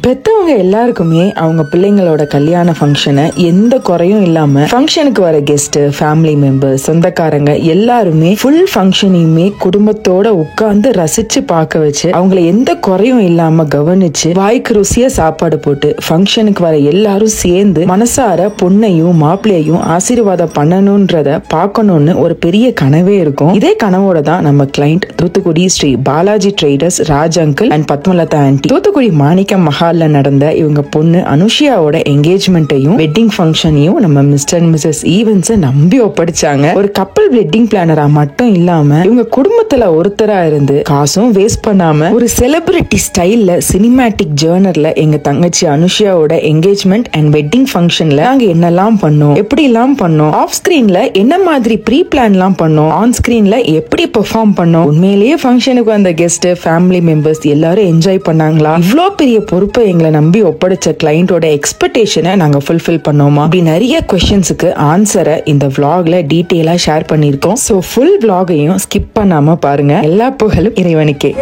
பெத்தவங்க எல்லாருக்குமே அவங்க பிள்ளைங்களோட கல்யாண ஃபங்க்ஷனை எந்த குறையும் இல்லாம ஃபங்க்ஷனுக்கு வர கெஸ்ட், ஃபேமிலி மெம்பர்ஸ், சொந்தக்காரங்க எல்லாருமே ஃபுல் ஃபங்க்ஷனையுமே குடும்பத்தோட உட்கார்ந்து ரசிச்சு பார்க்க வச்சு அவங்கள எந்த குறையும் இல்லாம கவனிச்சு வாய்க்கு ருசியா சாப்பாடு போட்டு ஃபங்க்ஷனுக்கு வர எல்லாரும் சேர்ந்து மனசார பொண்ணையும் மாப்பிள்ளையும் ஆசீர்வாதம் பண்ணணும்ன்றத பார்க்கணும்னு ஒரு பெரிய கனவே இருக்கும். இதே கனவோட தான் நம்ம client Thoothukudi Sri Balaji traders Raj uncle and Padmalatha aunty Thoothukudi Manickam மஹால்ல நடந்த இவங்க பொண்ணு அனுஷியாவோட என்கேஜ்மெண்ட்டையும் வெட்டிங் ஃபங்க்ஷனையும் நம்ம மிஸ்டர் அண்ட் மிஸ்ஸஸ் ஈவன்ஸ் நம்பி ஒப்படைச்சாங்க. ஒரு கப்பல் வெட்டிங் பிளானரா மட்டும் இல்லாம இவங்க குடும்பத்துல ஒருத்தரா இருந்து காசும் வேஸ்ட் பண்ணாம ஒரு செலிபிரிட்டி ஸ்டைல்ல சினிமேட்டிக் ஜேர்னர்ல எங்க தங்கச்சி அனுஷியாவோட என்கேஜ்மெண்ட் அண்ட் வெட்டிங் ஃபங்க்ஷன்ல நாங்க என்னெல்லாம் பண்ணோம், எப்படி எல்லாம் பண்ணோம், ஆஃப் ஸ்கிரீன்ல என்ன மாதிரி ப்ரீ பிளான் எல்லாம் பண்ணோம், ஆன் ஸ்கிரீன்ல எப்படி பெர்ஃபார்ம் பண்ணோம், உண்மையிலேயே ஃபங்க்ஷனுக்கு வந்த கெஸ்ட், ஃபேமிலி மெம்பர்ஸ் எல்லாரும் என்ஜாய் பண்ணாங்களா, இவ்ளோ பெரிய பொறுப்பை எங்களை நம்பி ஒப்படைச்ச கிளைண்டோட எக்ஸ்பெக்டேஷனை நாங்க ஃபுல்ஃபில் பண்ணோமா, அப்படி நிறைய क्वेश्चंसக்கு ஆன்சரை இந்த vlogல டீடைலா ஷேர் பண்ணிருக்கோம். சோ ஃபுல் vlogகையும் ஸ்கிப் பண்ணாம பாருங்க. எல்லா புகழும் இறைவனுக்கே.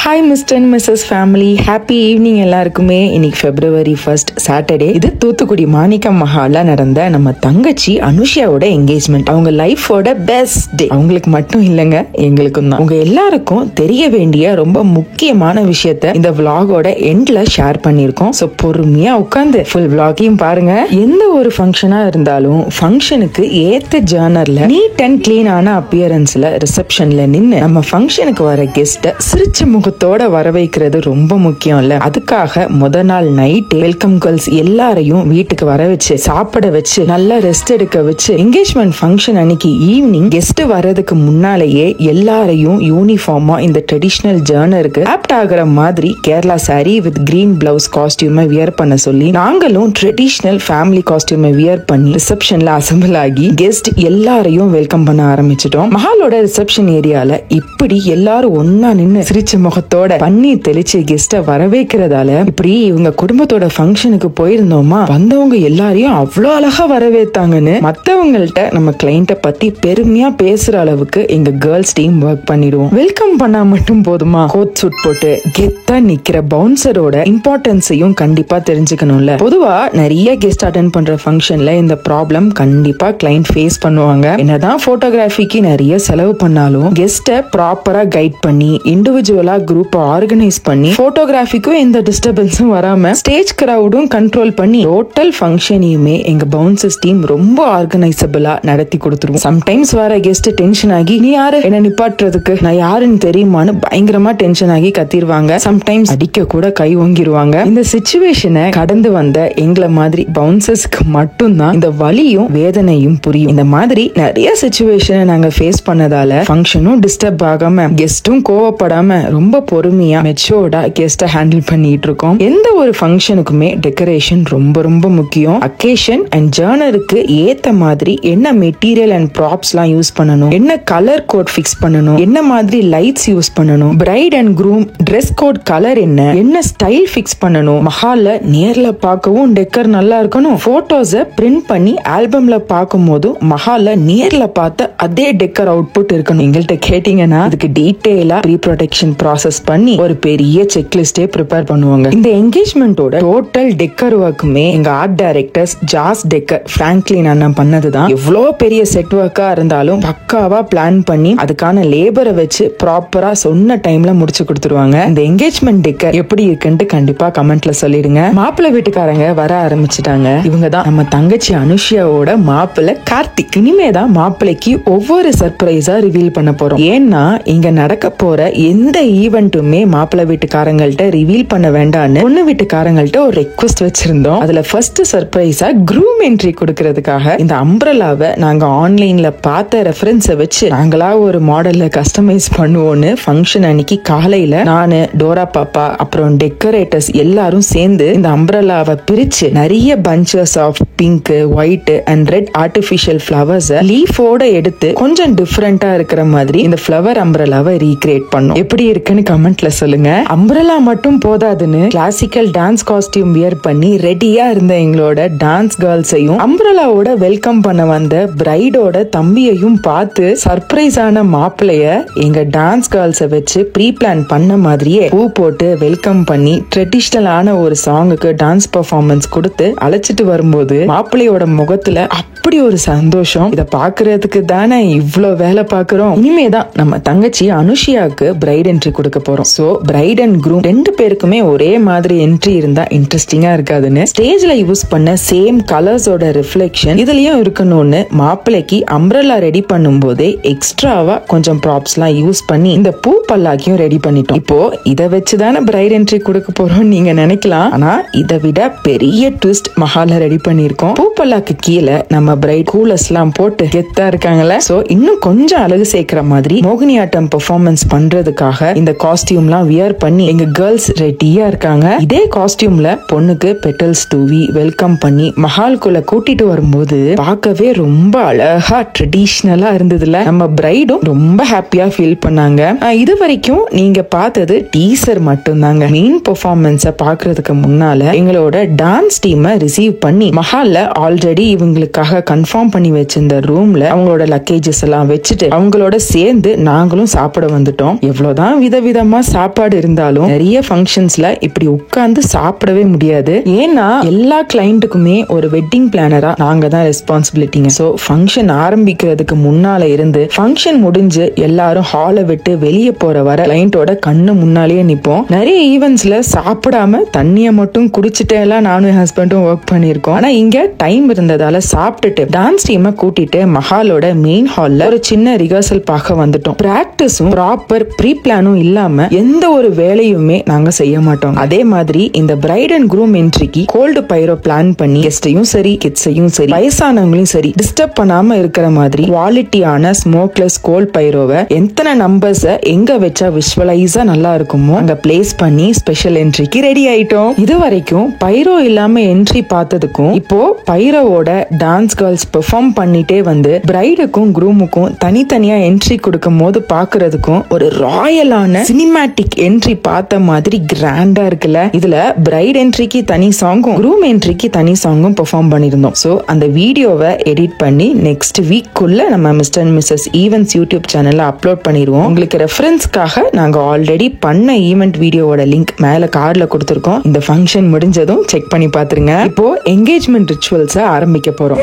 Hi mister and missus family, happy evening எல்லாருக்குமே. இன்னைக்கு February 1st சாட்டர்டே. இது தூத்துக்குடி மாணிக்கம் மஹால்ல நடந்த நம்ம தங்கச்சி அனுஷியாவோட என்கேஜ்மெண்ட். அவங்க லைஃபோட பெஸ்ட் டே. அவங்களுக்கு மட்டும் இல்லைங்க, எங்களுக்கும் தான். உங்க எல்லாருக்கும் தெரிய வேண்டிய ரொம்ப முக்கியமான விஷயத்த இந்த vlogோட எண்ட்ல ஷேர் பண்ணிருக்கோம். சோ பொறுமையா உட்கார்ந்து ஃபுல் vlogகையும் பாருங்க. எந்த ஒரு ஃபங்க்ஷனா இருந்தாலும் ஃபங்க்ஷனுக்கு ஏத்த ஜர்னர்ல நீட் அண்ட் கிளீன் ஆன அப்பியரன்ஸ்ல ரிசப்ஷன்ல நின்னு நம்ம ஃபங்க்ஷனுக்கு வர கெஸ்ட சிரிச்ச முகத்தோட வர வைக்கிறது ரொம்ப முக்கியம் இல்ல. அதுக்காக முத நாள் நைட் வெல்கம் கேர்ள்ஸ் எல்லாரையும் வீட்டுக்கு வர வச்சு சாப்பிட வச்சு நல்லா ரெஸ்ட் எடுக்க வச்சு என்கேஜ்மெண்ட் ஃபங்க்ஷன் அன்னைக்கு ஈவினிங் கெஸ்ட் வர்றதுக்கு முன்னாலேயே எல்லாரையும் யூனிஃபார்மா இந்த ட்ரெடிஷனல் ஜர்னருக்கு ஆப்ட் ஆகிற மாதிரி Kerala sari with green blouse காஸ்டியூமை வியர் பண்ண சொல்லி நாங்களும் ட்ரெடிஷனல் ஃபேமிலி காஸ்டியூமை வியர் பண்ணி ரிசப்ஷன்ல அசம்பிள் ஆகி கெஸ்ட் எல்லாரையும் வெல்கம் பண்ண ஆரம்பிச்சிட்டோம். மஹாலோட ரிசப்ஷன் ஏரியால இப்படி எல்லாரும் ஒன்னா நின்னு சிரிச்ச முகத்தோட பண்ணி தெளிச்சு கெஸ்ட வரவேற்கிறதால இப்படி இவங்க குடும்பத்தோட ஃபங்க்ஷனுக்கு போயிருந்தோமா, வந்தவங்க எல்லாரையும் அவ்வளோ அழகா வரவேற்றாங்கன்னு மத்தவங்கள்ட்ட நம்ம கிளைண்ட பத்தி பெருமையா பேசுற அளவுக்கு எங்க கேர்ள்ஸ் டீம் ஒர்க் பண்ணிடுவோம். வெல்கம் பண்ணா மட்டும் போதுமா, கோட் சூட் போட்டு கெத்தா நிக்கிற பவுன்சரோட இம்பார்ட்டன்ஸையும் கண்டிப்பா தெரிஞ்சுக்கணும்ல. பொதுவா நிறைய கெஸ்ட் அட்டென்ட் பண்ற ஃபங்க்ஷன்ல இந்த ப்ராப்ளம் கண்டிப்பா கிளைண்ட் ஃபேஸ் பண்ணுவாங்க. என்னதான் போட்டோகிராஃபிக்கு நிறைய செலவு பண்ணாலும் கெஸ்ட ப்ராப்பரா கைட் பண்ணி இண்டிவிஜுவலா குரூப் ஆர்கனைஸ் பண்ணி போட்டோகிராஃபிக்கும் எந்த டிஸ்டர்பன்ஸும் வராம ஸ்டேஜ் கிரவுடும் கண்ட்ரோல் பண்ணி டோட்டல் ஃபங்க்ஷனையுமே எங்க பவுன்சர்ஸ் டீம் ரொம்ப ஆர்கனைசபிளா நடத்தி கொடுத்துருவோம். சம்டைம்ஸ் வர கெஸ்ட் டென்ஷன் ஆகி நீ யாரு என்ன நிப்பாட்டுறதுக்கு, நான் யாருன்னு தெரியுமான்னு பயங்கரமா டென்ஷன் ஆகி கத்திருவாங்க. சம்டைம்ஸ் அடிக்க கூட கை ஓங்கிருவாங்க. இந்த சிச்சுவேஷனை கடந்து வந்த எங்களை மாதிரி பவுன்சர்ஸ்க்கு மட்டும்தான் இந்த வலியும் வேதனையும் புரியும். இந்த மாதிரி நிறைய சிச்சுவேஷனை நாங்க ஃபேஸ் பண்ணதால ஃபங்க்ஷனும் டிஸ்டர்ப் ஆகாம கெஸ்டும் கோவப்படாம ரொம்ப பொறுமையா மெச்சோர்டா கெஸ்ட ஹேண்டில் பண்ணிட்டு இருக்கோம். எந்த ஒரு ஃபங்க்ஷனுக்குமே டெக்கரேஷன் ரொம்ப ரொம்ப முக்கியம். அக்கேஷன் அண்ட் ஜர்னருக்கு ஏத்த மாதிரி என்ன மெட்டீரியல் அண்ட் ப்ராப்ஸ்லாம் யூஸ் பண்ணணும், என்ன கலர் கோட் ஃபிக்ஸ் பண்ணணும், என்ன மாதிரி லைட்ஸ் யூஸ் பண்ணணும், bride and groom dress code colour என்ன ஸ்டைல் ஃபிக்ஸ் பண்ணணும், மஹால்ல நேர்ல பார்க்கவும் டெக்கர் நல்லா இருக்கணும், போட்டோஸை பிரிண்ட் பண்ணி ஆல்பம்ல பார்க்கும் போதும் மஹால்ல நேர்ல பார்த்த அதே டெக்கர் அவுட்புட் இருக்கணும். எங்கள்கிட்ட கேட்டீங்கன்னா அதுக்கு டீடைலா ப்ரீ ப்ரொடெக்ஷன் ப்ராசஸ் பண்ணி ஒரு பெரிய செக்லிஸ்டே ப்ரிப்பேர் பண்ணுவாங்க. இந்த என்கேஜ்மெண்டோட டோட்டல் டெக்கர் ஒர்க்குமே எங்க ஆர்ட் டைரக்டர்ஸ் ஜாஸ் டெக்கர் பிராங்க்லின் அண்ணன் பண்ணதுதான். எவ்வளவு பெரிய செட் ஒர்க்கா இருந்தாலும் பக்காவா பிளான் பண்ணி அதுக்கான லேபரை வச்சு ப்ராப்பரா சொன்ன டைம்ல முடிச்சு கொடுத்துருவாங்க. இந்த என்கேஜ்மெண்ட் டெக்கர் எப்படி இருக்குன்னு கண்டிப்பா கமெண்ட்ல சொல்லிடுங்க. மாப்பிள்ளை வீட்டுக்காரங்க வர ஆரம்பிச்சுட்டாங்க. இவங்க தான் நம்ம தங்கச்சி அனுஷியாவோட மாப்பிள்ளை கார்த்திக். இனிமேதான் மாப்பிள்ளைக்கு ஒவ்வொரு சர்ப்ரைஸா ரிவீல் பண்ண போறோம். ஏன்னா இங்க நடக்க போற எந்த ஈவென்ட்டுமே மாப்பிள்ளை வீட்டுக்காரங்கள்ட்ட ரிவீல் பண்ண வேண்டாம்னு பொண்ணு வீட்டுக்காரங்கள்ட்ட ஒரு ரெக்வெஸ்ட் வச்சிருந்தோம். அதுல ஃபர்ஸ்ட் சர்ப்ரைஸா க்ரூம் என்ட்ரி கொடுக்கறதுக்காக இந்த அம்ப்ரெல்லாவை நாங்க ஆன்லைன்ல பார்த்த ரெஃபரன்ஸை வச்சு நாங்களா ஒரு மாடல்ல கஸ்டமைஸ் பண்ணுவோம்னு ஃபங்க்ஷன் அன்னைக்கு காலையில நானு, டோரா பாப்பா, அப்புறம் டெக்கரேட்டர்ஸ் எல்லாரும் சேர்ந்து இந்த அம்ப்ரெல்லாவை பிரிச்சு நிறைய bunches of pink, white and red artificial flowers லீஃபோட எடுத்து கொஞ்சம் டிஃபரெண்டா இருக்கிற மாதிரி இந்த ஃபிளவர் அம்ப்ரெல்லாவை ரீக்ரியேட் பண்ணோம். எப்படி இருக்குன்னு இருக்குன்னு கமெண்ட்ல சொல்லுங்க. அம்ப்ரெல்லா மட்டும் போதாதுன்னு கிளாசிக்கல் டான்ஸ் காஸ்டியூம் வியர் பண்ணி ரெடியா இருந்த எங்களோட டான்ஸ் கேர்ள்ஸையும் அம்ப்ரெல்லாவோட வெல்கம் பண்ண வந்த பிரைடோட தம்பியையும் பார்த்து சர்ப்ரைஸ் ஆன மாப்பிளைய எங்க டான்ஸ் கேர்ள்ஸை வச்சு ப்ரீ பிளான் பண்ண மாதிரியே பூ போட்டு வெல்கம் பண்ணி ட்ரெடிஷனலான ஒரு சாங்குக்கு டான்ஸ் பெர்ஃபார்மன்ஸ் கொடுத்து அழைச்சிட்டு வரும்போது மாப்பிள்ளையோட முகத்துல அப்படி ஒரு சந்தோஷம். இத பாக்குறதுக்கு தானே இவ்ளோ வேலை பாக்குறோம். இனிமேதான் நம்ம தங்கச்சி அனுஷியாவுக்கு பிரைட் என்ட்ரி கொடுக்க போறோம். சோ பிரைட் அண்ட் க்ரூம் ரெண்டு பேருக்குமே ஒரே மாதிரி என்ட்ரி இருந்தா இன்ட்ரெஸ்டிங்கா இருக்காதுன்னு ஸ்டேஜ்ல யூஸ் பண்ண சேம் கலர்ஸோட ரிஃப்ளெக்ஷன் இதுலயும் இருக்கணும்னு மாப்பிள்ளைக்கு அம்ப்ரெல்லா ரெடி பண்ணும் போதே எக்ஸ்ட்ராவா கொஞ்சம் ப்ராப்ஸ் எல்லாம் யூஸ் பண்ணி இந்த பூ பல்லாக்கியும் ரெடி பண்ணிட்டோம். இப்போ இதை வச்சுதானே பிரைட் என்ட்ரி கொடுக்க போறோம் நீங்க நினைக்கலாம். ஆனா இதை விட பெரிய ட்விஸ்ட் மஹால்ல ரெடி பண்ணிருக்கோம். பூ பல்லாக்கு கீழே நம்ம பிரைட் கூலர்ஸ் எல்லாம் போட்டு கெத்தா இருக்காங்கல்ல. சோ இன்னும் கொஞ்சம் அழகு சேர்க்கிற மாதிரி மோகினியாட்டம் பெர்ஃபார்மன்ஸ் பண்றதுக்காக இந்த காஸ்டியூம் எல்லாம் வியர் பண்ணி எங்க கேர்ள்ஸ் ரெடியா இருக்காங்க. இதே காஸ்டியூம்ல பொண்ணுக்கு பெட்டல்ஸ் தூவி வெல்கம் பண்ணி மஹால்குள்ள கூட்டிட்டு வரும்போது பார்க்கவே ரொம்ப அழகா ட்ரெடிஷனலா இருந்ததுல நம்ம பிரைடும் ரொம்ப ஹாப்பியா ஃபீல் பண்ணாங்க. இது வரைக்கும் நீங்க பார்த்தது டீசர் மட்டும் தாங்க. மெயின் பெர்ஃபார்மன்ஸ பாக்குறதுக்கு முன்னால எங்களோட டான்ஸ் டீமை ரிசீவ் பண்ணி மஹால்ல ஆல்ரெடி இவங்களுக்காக கன்ஃபார்ம் பண்ணி வச்சிருந்த ரூம்ல அவங்களோட லக்கேஜஸ் எல்லாம் வச்சுட்டு அவங்களோட சேர்ந்து நாங்களும் சாப்பிட வந்துட்டோம். எவ்வளவுதான் விதவிதமா சாப்பாடு இருந்தாலும் நிறைய ஃபங்க்ஷன்ஸ்ல இப்படி உட்கார்ந்து சாப்பிடவே முடியாது. ஏன்னா எல்லா கிளைண்ட்டுக்குமே ஒரு வெட்டிங் பிளானரா நாங்க தான் ரெஸ்பான்சிபிலிட்டிங்க. சோ ஃபங்க்ஷன் ஆரம்பிக்கிறதுக்கு முன்னால இருந்து ஃபங்க்ஷன் முடிஞ்சு எல்லாரும் ஹாலை விட்டு வெளியே போற வர கிளைண்டோட கண்ணு முன்னாலேயே நிப்போம். நிறைய ஈவென்ட்ஸ்ல சாப்பிடாம தண்ணிய மட்டும் குடிச்சிட்டே எல்லாம் நானும் ஹஸ்பண்டும் ஒர்க் பண்ணிருக்கோம். ஆனா இங்க டைம் இருந்ததால சாப்பிட்டுட்டு டான்ஸ் டீமை கூட்டிட்டு மஹாலோட மெயின் ஹால்ல ஒரு சின்ன ரிஹர்சல் பார்க்க வந்துட்டோம். பிராக்டிஸும் ப்ராப்பர் ப்ரீ பிளானும் இல்லாம எந்த ஒரு வேலையுமே நாங்க செய்ய மாட்டோம். அதே மாதிரி இந்த பிரைட் அண்ட் க்ரூம் என்ட்ரிக்கு கோல்டு பைரோ பிளான் பண்ணி கெஸ்டையும் சரி கிட்ஸையும் சரி வயசானவங்களையும் சரி டிஸ்டர்ப் பண்ணாம இருக்கிற மாதிரி குவாலிட்டியான ஸ்மோக்லெஸ் கோல்ட் பைரோவை எத்தனை நம்பர்ஸ் எங்க வச்சா விஷுவலைஸா நல்லா இருக்குமோ அங்க பிளேஸ் பண்ணி ஸ்பெஷல் என்ட்ரிக்கு ரெடி ஆயிட்டோம். இது வரைக்கும் பைரோ இல்லாம என்ட்ரி பார்த்ததுக்கும் இப்போ பைரோவோட டான்ஸ் கேர்ள்ஸ் பெர்ஃபார்ம் பண்ணிட்டே வந்து பிரைடுக்கும் க்ரூமுக்கும் தனித்தனியா என்ட்ரி கொடுக்கும் போது பாக்குறதுக்கும் ஒரு ராயலான சினிமேட்டிக் என்ட்ரி பார்த்த மாதிரி கிராண்டா இருக்குல்ல. இதுல பிரைட் என்ட்ரிக்கு தனி சாங்கும் க்ரூம் என்ட்ரிக்கு தனி சாங்கும் பெர்ஃபார்ம் பண்ணிருந்தோம். சோ அந்த வீடியோவை எடிட் பண்ணி நெக்ஸ்ட் வீக்குள்ள நம்ம mister and missus events YouTube சேனல்ல அப்லோட் பண்ணிடுவோம். உங்களுக்கு ரெஃபரன்ஸ்க்காக நாங்க ஆல்ரெடி பண்ண ஈவென்ட் வீடியோவோட லிங்க் மேல கார்ட்ல கொடுத்திருக்கோம். இந்த ஃபங்க்ஷன் முடிஞ்சதும் செக் பண்ணி பாத்துருங்க. இப்போ என்கேஜ்மெண்ட் ரிச்சுவல்ஸ் ஆரம்பிக்க போறோம்.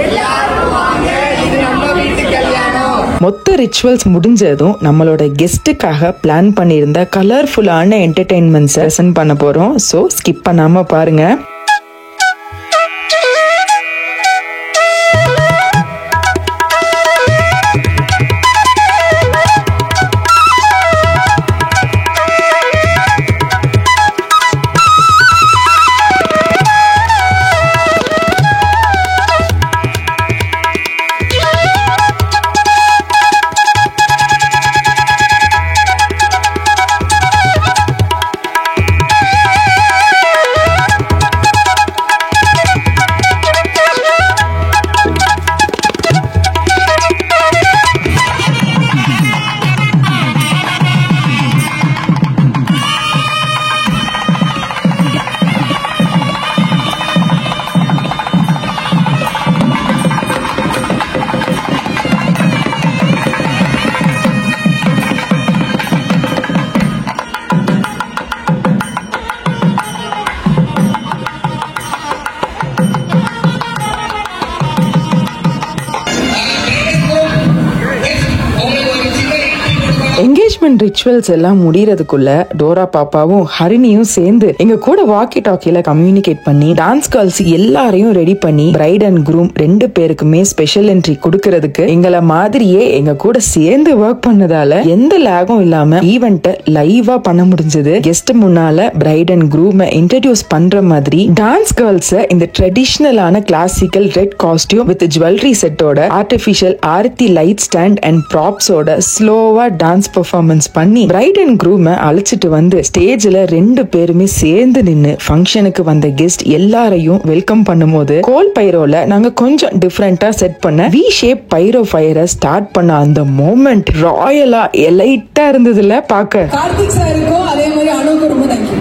மொத்த ரிச்சுவல்ஸ் முடிஞ்சதும் நம்மளோட கெஸ்டுக்காக பிளான் பண்ணியிருந்த கலர்ஃபுல்லான என்டர்டெயின்மெண்ட்ஸ் பிரசன்ட் பண்ண போறோம். சோ ஸ்கிப் பண்ணாம பாருங்க. என்கேஜ்மெண்ட் ரிச்சுவல்ஸ் எல்லாம் முடியறதுக்குள்ள டோரா பாப்பாவும் ஹரிணியும் சேர்ந்து எங்க கூட வாக்கி டாக்கில கம்யூனிகேட் பண்ணி டான்ஸ் கேர்ள்ஸ் எல்லாரையும் ரெடி பண்ணி பிரைட் அண்ட் க்ரூம் ரெண்டு பேருக்குமே ஸ்பெஷல் என்ட்ரி கொடுக்கறதுக்கு எங்களை மாதிரியே எங்க கூட சேர்ந்து ஒர்க் பண்ணதால எந்த லேகும் இல்லாம ஈவென்ட் லைவா பண்ண முடிஞ்சது. கெஸ்ட் முன்னால பிரைட் அண்ட் க்ரூம் இன்ட்ரோடியூஸ் பண்ற மாதிரி டான்ஸ் கேர்ள்ஸ் இந்த ட்ரெடிஷனலான classical red costume with jewellery செட்டோட artificial aarti light stand and ப்ராப்ஸோட ஸ்லோவா டான்ஸ் பெர்ஃபார்மன்ஸ் டான்ஸ் பண்ணி பிரைட் அண்ட் க்ரூமை அழைச்சிட்டு வந்து ஸ்டேஜ்ல 2 பேருமே சேர்ந்து நின்னு ஃபங்க்ஷனுக்கு வந்த கெஸ்ட் எல்லாரையும் வெல்கம் பண்ணும்போது கோல் பைரோல நாங்க கொஞ்சம் டிஃபரெண்டா செட் பண்ண வி ஷேப் பைரோ ஃபயரை ஸ்டார்ட் பண்ண அந்த மோமெண்ட் ராயலா எலைட்டா இருந்ததுல பாக்க. கார்த்திக் சாருக்கும் அதே மாதிரி அனுக்கு ரொம்ப தேங்க்யூ.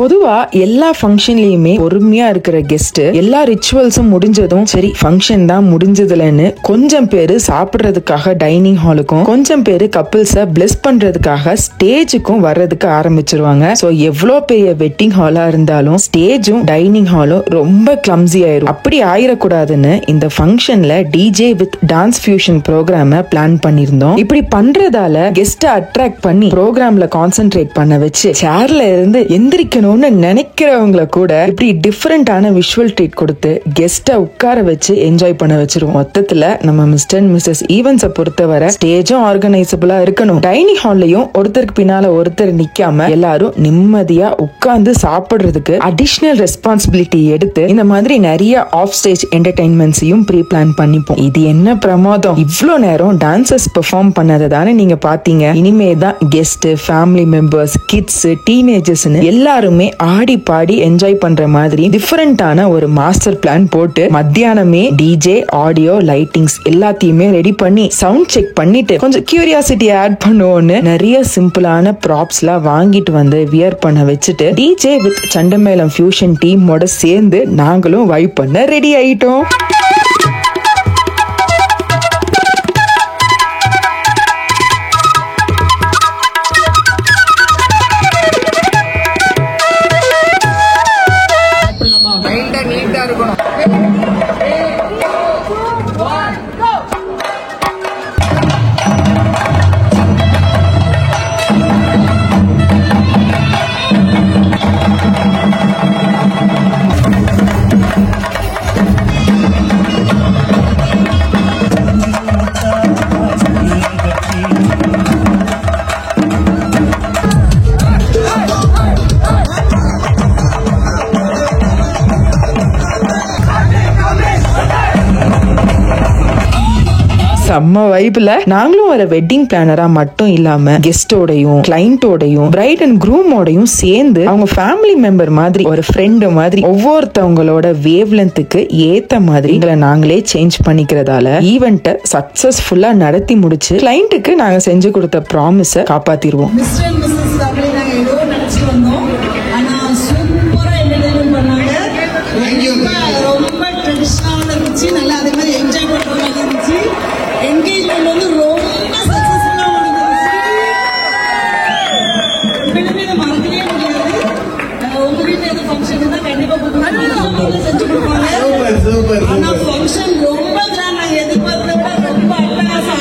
பொதுவா எல்லா ஃபங்க்ஷன்லயுமே பொறுமையா இருக்கிற கெஸ்ட் எல்லா ரிச்சுவல்ஸும் முடிஞ்சதும் சரி ஃபங்க்ஷன் தான் முடிஞ்சதுலன்னு கொஞ்சம் பேரு சாப்பிடுறதுக்காக டைனிங் ஹாலுக்கும் கொஞ்சம் பேரு கப்பிள்ஸ பிளெஸ் பண்றதுக்காக ஸ்டேஜுக்கும் வர்றதுக்கு ஆரம்பிச்சிருவாங்க. சோ எவ்வளவு பெரிய வெட்டிங் ஹாலா இருந்தாலும் ஸ்டேஜும் டைனிங் ஹாலும் ரொம்ப கிளம்ஸி ஆயிரும். அப்படி ஆயிடக்கூடாதுன்னு இந்த ஃபங்க்ஷன்ல டிஜே வித் டான்ஸ் ஃபியூஷன் ப்ரோக்ராம பிளான் பண்ணிருந்தோம். இப்படி பண்றதால கெஸ்ட அட்ராக்ட் பண்ணி ப்ரோக்ராம்ல கான்சென்ட்ரேட் பண்ண வச்சு சேர்ல இருந்து எந்திரிக்கணும் நினைக்கிறவங்கள கூட இப்படி டிஃபரெண்டான விஷுவல் ட்ரீட் கொடுத்து கெஸ்ட உட்கார வச்சு என்ஜாய் பண்ண வச்சிருவோம். மொத்தத்துல நம்ம மிஸ்டர் அண்ட் மிஸ்ஸஸ் ஈவன்ஸை பொறுத்தவரை ஸ்டேஜும் ஆர்கனைசபிளா இருக்கணும், டைனிங் ஹால்லையும் ஒருத்தருக்கு பின்னால ஒருத்தர் நிக்காம எல்லாரும் நிம்மதியா உட்கார்ந்து சாப்பிடுறதுக்கு அடிஷனல் ரெஸ்பான்சிபிலிட்டி எடுத்து இந்த மாதிரி நிறைய ஆஃப் ஸ்டேஜ் என்டர்டைன்மெண்ட்ஸையும் ப்ரீ பிளான் பண்ணிப்போம். இது என்ன பிரமாதம், இவ்வளோ நேரம் டான்சர்ஸ் பெர்ஃபார்ம் பண்ணதை தானே நீங்க பாத்தீங்க. இனிமே தான் கெஸ்ட், ஃபேமிலி மெம்பர்ஸ், கிட்ஸ், டீனேஜர்ஸ்னு எல்லாருமே ஆடி பாடி என்ஜாய் பண்ற மாதிரி டிஃபரெண்டான ஒரு மாஸ்டர் பிளான் போட்டு மத்தியானமே டிஜே, ஆடியோ, லைட்டிங்ஸ் எல்லாத்தையுமே ரெடி பண்ணி சவுண்ட் செக் பண்ணிட்டு கொஞ்சம் கியூரியாசிட்டி ஆட் பண்ணுவோம்னு நிறைய சிம்பிளான ப்ராப்ஸ்லாம் வாங்கிட்டு வந்து வியர் பண்ண வச்சுட்டு டிஜே வித் சண்டமேளம் ஃபியூஷன் டீமோட சேர்ந்து நாங்களும் வைப் பண்ண ரெடி ஆயிட்டோம். செம்ம வைப்ல நாங்களும் ஒரு வெட்டிங் பிளானரா மட்டும் இல்லாம கெஸ்டோடையும் கிளைண்டோடையும் பிரைட் அண்ட் க்ரூமோடையும் சேர்ந்து அவங்க ஃபேமிலி மெம்பர் மாதிரி ஒரு ஃப்ரெண்ட் மாதிரி ஒவ்வொருத்தவங்களோட வேவ் லென்த்துக்கு ஏத்த மாதிரி எங்களை நாங்களே சேஞ்ச் பண்ணிக்கிறதால ஈவென்ட்டை சக்சஸ்ஃபுல்லா நடத்தி முடிச்சு கிளைண்ட்டுக்கு நாங்க செஞ்சு கொடுத்த ப்ராமிஸை காப்பாத்திடுவோம். என்கேஜ்மெண்ட் வந்து ரொம்ப சக்சஸ்ஃபுல்லா முடிஞ்சிருச்சு. மறக்கவே முடியாது. உங்க வீட்டுல எது ஃபங்க்ஷன் இருந்தா கண்டிப்பா செஞ்சு கொடுப்பாங்க. ஆனா ஃபங்க்ஷன் ரொம்ப கிராண்ட், நாங்க எதிர்பார்த்தத ரொம்ப அட்டகாசம்.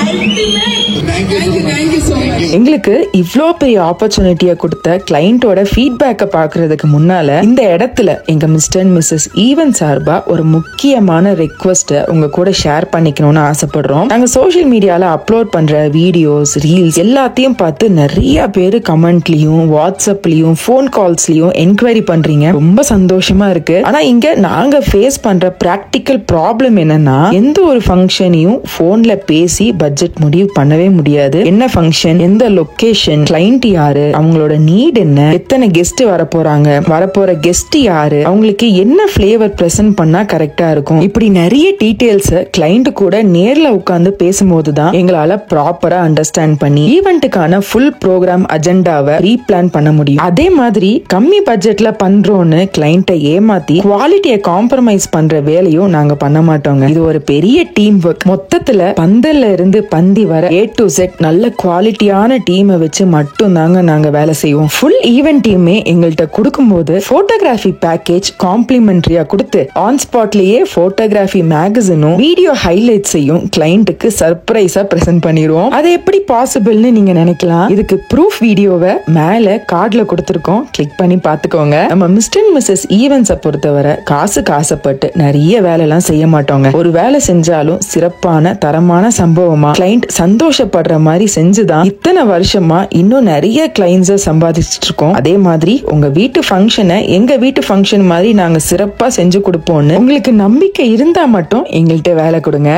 எங்களுக்கு இவ்ளோ பெரிய ஆப்பர்ச்சுனிட்டியை கொடுத்த கிளைண்டோட ஃபீட்பேக்கை பாக்குறதுக்கு முன்னால இந்த இடத்துல எங்க மிஸ்டர் அண்ட் மிஸ்ஸஸ் ஈவன் சார்பா ஒரு முக்கியமான ரெக்வெஸ்ட்டை உங்க கூட ஷேர் பண்ணிக்கணும்னு ஆசைப்படுறோம். நாங்க சோஷியல் மீடியால அப்லோட் பண்ற வீடியோஸ், ரீல்ஸ் எல்லாத்தையும் பார்த்து நிறைய பேரு கமெண்ட்லயும், வாட்ஸ்அப்லயும், போன் கால்ஸ்லயும் என்கொயரி பண்றீங்க. ரொம்ப சந்தோஷமா இருக்கு. ஆனா இங்க நாங்க ஃபேஸ் பண்ற பிராக்டிக்கல் ப்ராப்ளம் என்னன்னா, எந்த ஒரு ஃபங்க்ஷனையும் போன்ல பேசி பட்ஜெட் முடிவு பண்ணவே முடியாது. என்ன ஃபங்க்ஷன், எந்த லொகேஷன், கிளைண்ட் யாரு, அவங்களோட நீட் என்ன, எத்தனை கெஸ்ட் வரப்போற கெஸ்ட் யாரு, அவங்களுக்கு என்ன ஃபிளேவர் பிரசன்ட் பண்ணா கரெக்டா இருக்கும், இப்படி நிறைய டீடைல்ஸ் கிளைண்ட் கூட நேர்ல உட்கார்ந்து பேசும்போதுதான் எங்களால ப்ராப்பரா அண்டர்ஸ்டாண்ட் பண்ணி ஈவென்ட்டுக்கான ஃபுல் ப்ரோக்ராம் அஜெண்டாவை ரீபிளான் பண்ண முடியும். அதே மாதிரி கம்மி பட்ஜெட்ல பண்றோம்னு கிளைண்ட்டை ஏமாத்தி குவாலிட்டியை காம்ப்ரமைஸ் பண்ற வேலையும் நாங்க பண்ண மாட்டோங்க. இது ஒரு பெரிய டீம் ஒர்க். மொத்தத்துல பந்தல்ல இருந்து பந்தி வர A to Z நல்ல குவாலிட்டியான டீமை வச்சு மட்டும் தாங்க நாங்க வேலை செய்வோம். ஃபுல் ஈவென்ட் டீமே எங்கள்கிட்ட கொடுக்கும்போது போட்டோகிராஃபி பேக்கேஜ் காம்ப்ளிமெண்டரியா கொடுத்து ஆன் ஸ்பாட்லயே போட்டோகிராஃபி மேகசினும் வீடியோ ஹைலைட்ஸையும் கிளைண்ட்டுக்கு சர்ப்ரைஸா பிரசன்ட் பண்ணிடுவோம். அது எப்படி பாசிபிள்னு நீங்க நினைக்கலாம். இதுக்கு ப்ரூஃப் வீடியோவை மேல கார்டுல கொடுத்திருக்கோம், கிளிக் பண்ணி பாத்துக்கோங்க. நம்ம மிஸ்டர் அண்ட் மிஸ்ஸஸ் ஈவென்ட்ஸை பொறுத்தவரை காசுக்கு ஆசைப்பட்டு நிறைய வேலை எல்லாம் செய்ய மாட்டோங்க. ஒரு வேலை செஞ்சாலும் சிறப்பான தரமான சம்பவமா கிளைண்ட் சந்தோஷப்படுற மாதிரி செஞ்சுதான் இத்தனை வருஷமா இன்னும் நிறைய கிளைண்ட்ஸை சம்பாதிச்சுட்டு இருக்கோம். அதே மாதிரி உங்க வீட்டு ஃபங்க்ஷனை எங்க வீட்டு ஃபங்க்ஷன் மாதிரி நாங்க சிறப்பா செஞ்சு கொடுப்போம்னு உங்களுக்கு நம்பிக்கை இருந்தா மட்டும் எங்கள்கிட்ட வேலை கொடுங்க.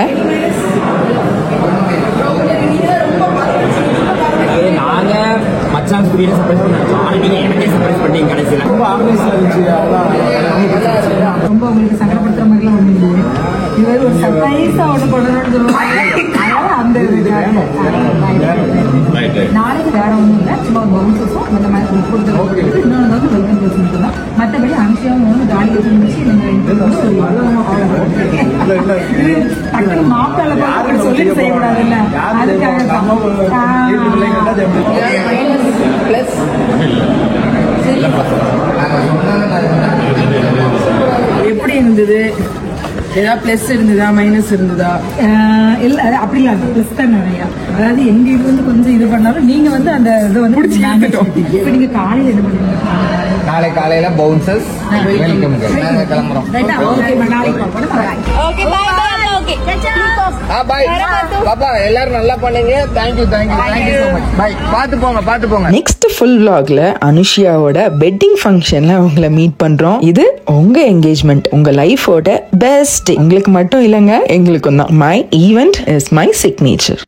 சான்ஸ் புரியல சர்ப்ரைஸ் பண்ணோம். ஆனா நீங்க எனக்கே சர்ப்ரைஸ் பண்ணீங்க கடைசியில. ரொம்ப ஆர்கனைஸ்டா இருந்துச்சு. ரொம்ப உங்களுக்கு சங்கடப்படுத்துற மாதிரிலாம் ஒண்ணு இல்லையே. இது ஒரு சர்ப்ரைஸா ஒண்ணு பண்ணணும்னு சொல்லுவாங்க. அதனால அந்த நாளைக்கு வேற ஒண்ணும் இல்லை, சும்மா ஒரு பவுன்சஸும் அந்த மாதிரி கொடுத்துருக்கோம். இன்னொன்று வந்து வெல்கம் பேசிட்டு தான். மற்றபடி அனுஷியாவும் ஒன்று ஜாலியாக இருந்துச்சு. டக்குனு மாப்பிள்ள சொல்லி செய்யக்கூடாதுல்ல, அதுக்காக எப்படி இருந்தது? ஏதாவது பிளஸ் இருந்ததா மைனஸ் இருந்ததா? இல்லை அப்படி இல்லை, ப்ளஸ் தான் நிறையா. அதாவது எங்க இது வந்து கொஞ்சம் இது பண்ணாலும் நீங்க வந்து அந்த இதை வந்து இப்போ நீங்க காலையில் என்ன பண்ணுவீங்க? நாளை காலையில பவுன்சர்ஸ் வெல்கம் நாங்க கிளம்புறோம். பாய் பாப்பா, எல்லாரும் நல்லா பண்ணீங்க. Thank you so much. பாய். பாத்து போங்க. நெக்ஸ்ட் ஃபுல் vlogல அனுஷியாவோட வெட்டிங் ஃபங்க்ஷன்ல உங்களை மீட் பண்றோம். இது உங்க என்கேஜ்மெண்ட், உங்க லைஃபோட பெஸ்ட். உங்களுக்கு மட்டும் இல்லைங்க, எங்களுக்கும் தான். My event is my signature.